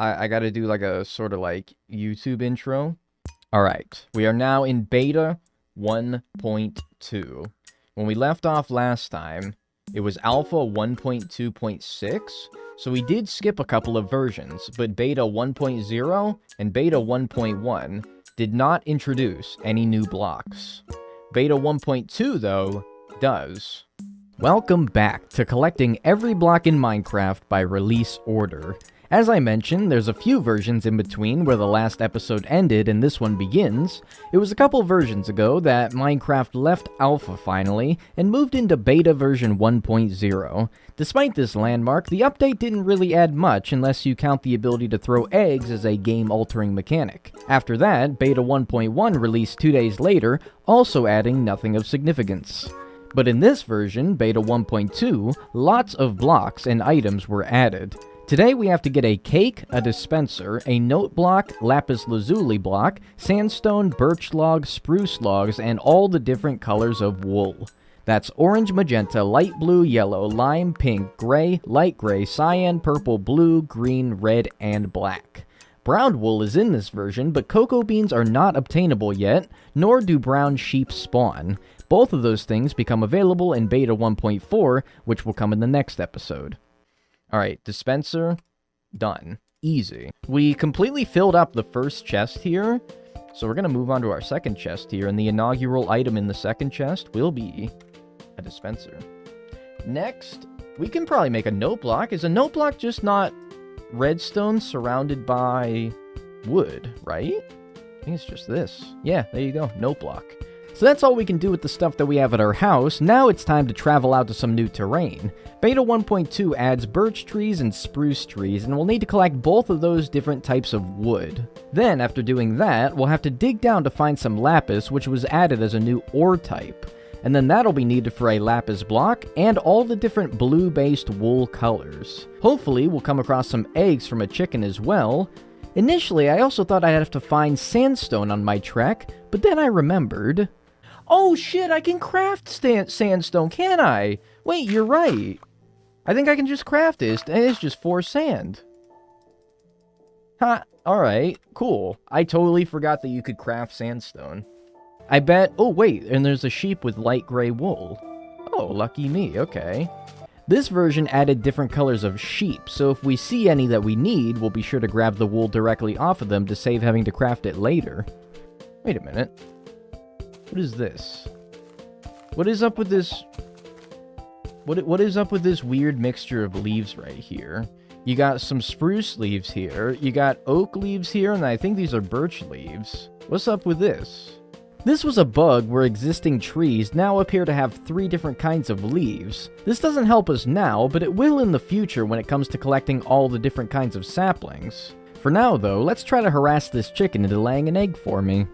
I gotta do like a sort of like YouTube intro. Alright, we are now in beta 1.2. When we left off last time, it was alpha 1.2.6, so we did skip a couple of versions, but beta 1.0 and beta 1.1 did not introduce any new blocks. Beta 1.2, though, does. Welcome back to collecting every block in Minecraft by release order. As I mentioned, there's a few versions in between where the last episode ended and this one begins. It was a couple versions ago that Minecraft left alpha finally and moved into beta version 1.0. Despite this landmark, the update didn't really add much unless you count the ability to throw eggs as a game-altering mechanic. After that, beta 1.1 released 2 days later, also adding nothing of significance. But in this version, beta 1.2, lots of blocks and items were added. Today we have to get a cake, a dispenser, a note block, Lapis Lazuli block, sandstone, birch logs, spruce logs, and all the different colors of wool. That's orange, magenta, light blue, yellow, lime, pink, gray, light gray, cyan, purple, blue, green, red, and black. Brown wool is in this version, but cocoa beans are not obtainable yet, nor do brown sheep spawn. Both of those things become available in beta 1.4, which will come in the next episode. Alright, dispenser, done. Easy. We completely filled up the first chest here, so we're going to move on to our second chest here, and the inaugural item in the second chest will be a dispenser. Next, we can probably make a note block. Is a note block just not redstone surrounded by wood, right? I think it's just this. Yeah, there you go, note block. So that's all we can do with the stuff that we have at our house. Now it's time to travel out to some new terrain. Beta 1.2 adds birch trees and spruce trees, and we'll need to collect both of those different types of wood. Then, after doing that, we'll have to dig down to find some lapis, which was added as a new ore type. And then that'll be needed for a lapis block, and all the different blue-based wool colors. Hopefully, we'll come across some eggs from a chicken as well. Initially, I also thought I'd have to find sandstone on my trek, but then I remembered... Oh shit, I can craft sandstone, can I? Wait, you're right. I think I can just craft it. It's just 4 sand. Ha, alright, cool. I totally forgot that you could craft sandstone. I bet... Oh, wait, and there's a sheep with light gray wool. Oh, lucky me, okay. This version added different colors of sheep, so if we see any that we need, we'll be sure to grab the wool directly off of them to save having to craft it later. Wait a minute. What is this? What is up with this... What is up with this weird mixture of leaves right here? You got some spruce leaves here, you got oak leaves here, and I think these are birch leaves. What's up with this? This was a bug where existing trees now appear to have 3 different kinds of leaves. This doesn't help us now, but it will in the future when it comes to collecting all the different kinds of saplings. For now, though, let's try to harass this chicken into laying an egg for me.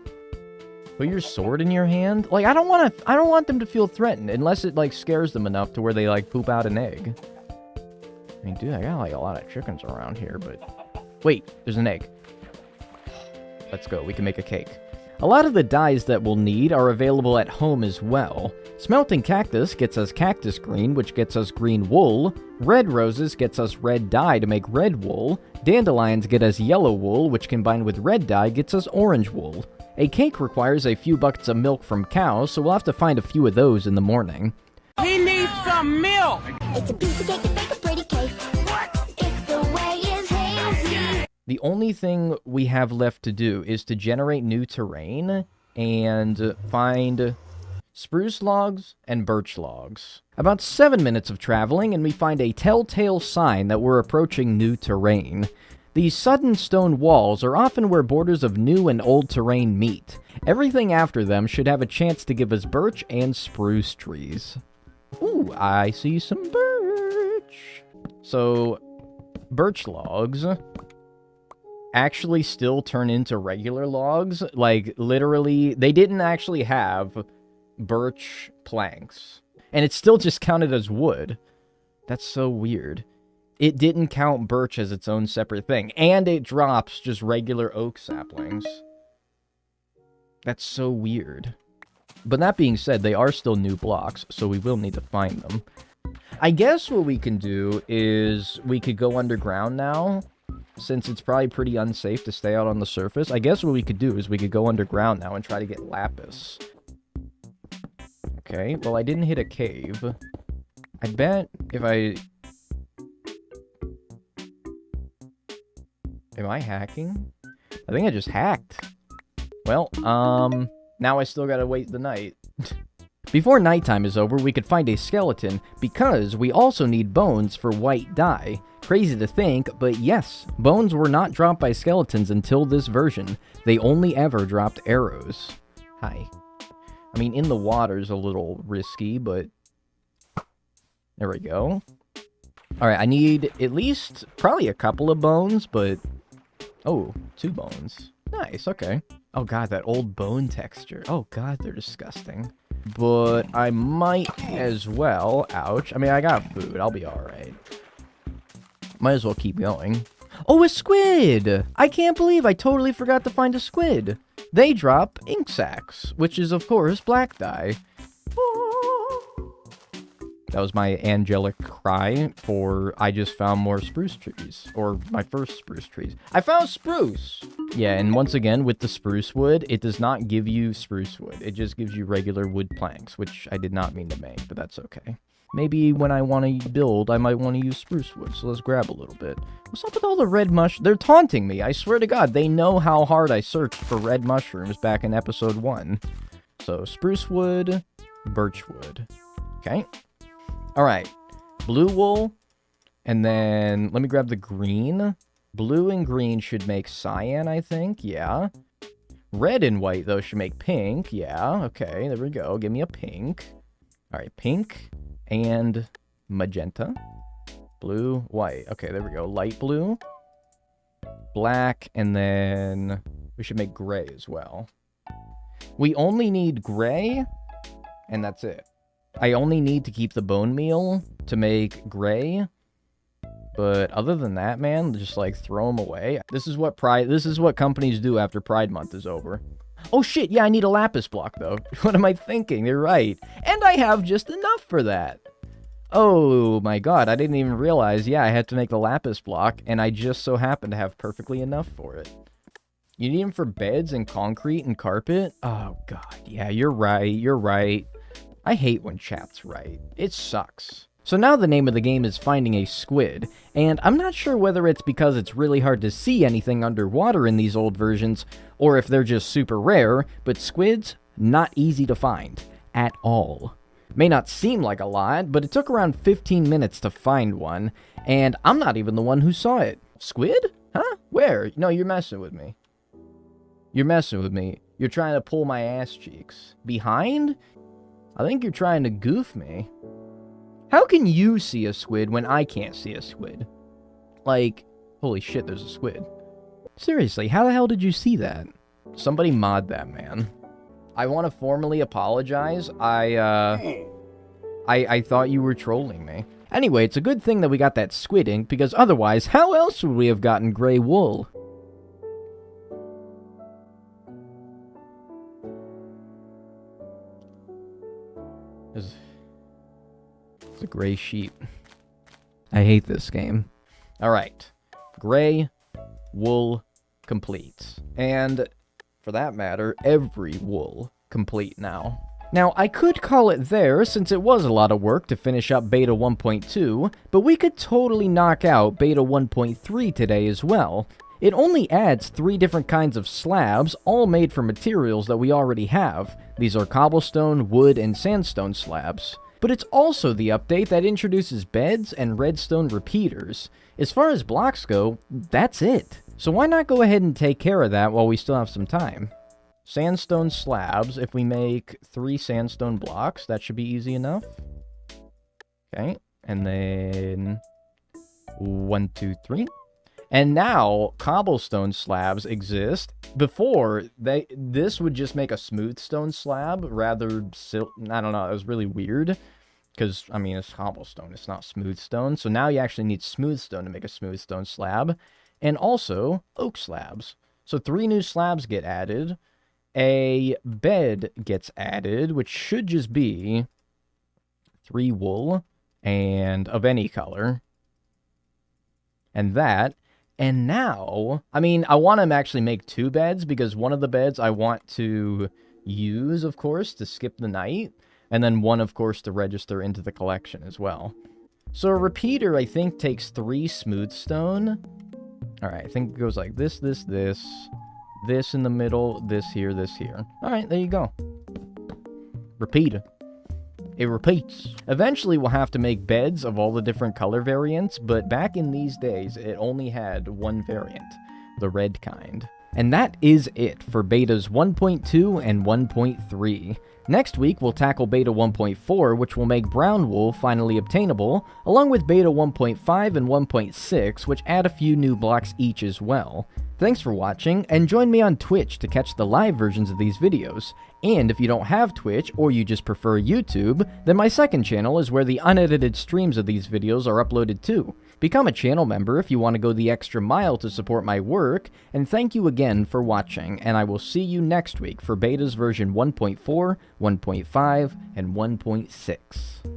Put your sword in your hand? Like, I don't want them to feel threatened, unless it, like, scares them enough to where they, like, poop out an egg. I mean, dude, I got, like, a lot of chickens around here, but... Wait, there's an egg. Let's go, we can make a cake. A lot of the dyes that we'll need are available at home as well. Smelting cactus gets us cactus green, which gets us green wool. Red roses gets us red dye to make red wool. Dandelions get us yellow wool, which combined with red dye gets us orange wool. A cake requires a few buckets of milk from cows, so we'll have to find a few of those in the morning. He needs some milk! It's a piece of cake to make a pretty cake. What? If the way is hazy. The only thing we have left to do is to generate new terrain and find spruce logs and birch logs. About 7 minutes of traveling and we find a telltale sign that we're approaching new terrain. These sudden stone walls are often where borders of new and old terrain meet. Everything after them should have a chance to give us birch and spruce trees. Ooh, I see some birch. So, birch logs actually still turn into regular logs. Like, literally, they didn't actually have birch planks. And it's still just counted as wood. That's so weird. It didn't count birch as its own separate thing. And it drops just regular oak saplings. That's so weird. But that being said, they are still new blocks, so we will need to find them. I guess what we can do is we could go underground now since it's probably pretty unsafe to stay out on the surface. I guess what we could do is we could go underground now and try to get lapis. Okay, well, I didn't hit a cave. I bet if I... Am I hacking? I think I just hacked. Well, now I still gotta wait the night. Before nighttime is over, we could find a skeleton, because we also need bones for white dye. Crazy to think, but yes, bones were not dropped by skeletons until this version. They only ever dropped arrows. Hi. I mean, in the water's a little risky, but... There we go. Alright, I need at least probably a couple of bones, but... Oh, 2 bones. Nice, okay. Oh god, that old bone texture. Oh god, they're disgusting. But I might as well... Ouch. I mean, I got food. I'll be alright. Might as well keep going. Oh, a squid! I can't believe I totally forgot to find a squid. They drop ink sacs, which is, of course, black dye. That was my angelic cry for I just found more spruce trees. Or my first spruce trees. I found spruce! Yeah, and once again, with the spruce wood, it does not give you spruce wood. It just gives you regular wood planks, which I did not mean to make, but that's okay. Maybe when I want to build, I might want to use spruce wood, so let's grab a little bit. What's up with all the red mush? They're taunting me, I swear to God. They know how hard I searched for red mushrooms back in episode 1. So, spruce wood, birch wood. Okay. Alright, blue wool, and then let me grab the green. Blue and green should make cyan, I think, yeah. Red and white, though, should make pink, yeah, okay, there we go, give me a pink. Alright, pink and magenta. Blue, white, okay, there we go, light blue, black, and then we should make gray as well. We only need gray, and that's it. I only need to keep the bone meal to make gray. But other than that, man, just like throw them away. This is what companies do after Pride Month is over. Oh shit, yeah, I need a lapis block though. What am I thinking? You're right. And I have just enough for that. Oh my god, I didn't even realize, yeah, I had to make the lapis block, and I just so happen to have perfectly enough for it. You need them for beds and concrete and carpet? Oh god, yeah, you're right. I hate when chat's right. It sucks. So now the name of the game is finding a squid, and I'm not sure whether it's because it's really hard to see anything underwater in these old versions, or if they're just super rare, but squids, not easy to find. At all. May not seem like a lot, but it took around 15 minutes to find one, and I'm not even the one who saw it. Squid? Huh? Where? No, you're messing with me. You're messing with me. You're trying to pull my ass cheeks. Behind? I think you're trying to goof me. How can you see a squid when I can't see a squid? Like, holy shit, there's a squid. Seriously, how the hell did you see that? Somebody mod that, man. I want to formally apologize. I thought you were trolling me. Anyway, it's a good thing that we got that squid ink, because otherwise, how else would we have gotten gray wool? It's a gray sheep. I hate this game. Alright. Gray wool complete. And, for that matter, every wool complete now. Now, I could call it there, since it was a lot of work to finish up Beta 1.2, but we could totally knock out Beta 1.3 today as well. It only adds 3 different kinds of slabs, all made from materials that we already have. These are cobblestone, wood, and sandstone slabs. But it's also the update that introduces beds and redstone repeaters. As far as blocks go, that's it. So why not go ahead and take care of that while we still have some time? Sandstone slabs, if we make 3 sandstone blocks, that should be easy enough. Okay, and then 1, 2, 3. And now, cobblestone slabs exist. Before, this would just make a smooth stone slab, rather, I don't know, it was really weird. Because, I mean, it's cobblestone, it's not smooth stone. So now you actually need smooth stone to make a smooth stone slab. And also, oak slabs. So 3 new slabs get added. A bed gets added, which should just be 3 wool, and of any color. And that... And now, I mean, I want to actually make 2 beds because one of the beds I want to use, of course, to skip the night. And then one, of course, to register into the collection as well. So a repeater, I think, takes 3 smooth stone. Alright, I think it goes like this, this, this. This in the middle, this here, this here. Alright, there you go. Repeater. It repeats. Eventually, we'll have to make beds of all the different color variants, but back in these days, it only had one variant, the red kind. And that is it for betas 1.2 and 1.3. Next week, we'll tackle beta 1.4, which will make brown wool finally obtainable, along with beta 1.5 and 1.6, which add a few new blocks each as well. Thanks for watching, and join me on Twitch to catch the live versions of these videos. And if you don't have Twitch, or you just prefer YouTube, then my second channel is where the unedited streams of these videos are uploaded to. Become a channel member if you want to go the extra mile to support my work, and thank you again for watching, and I will see you next week for betas version 1.4, 1.5, and 1.6.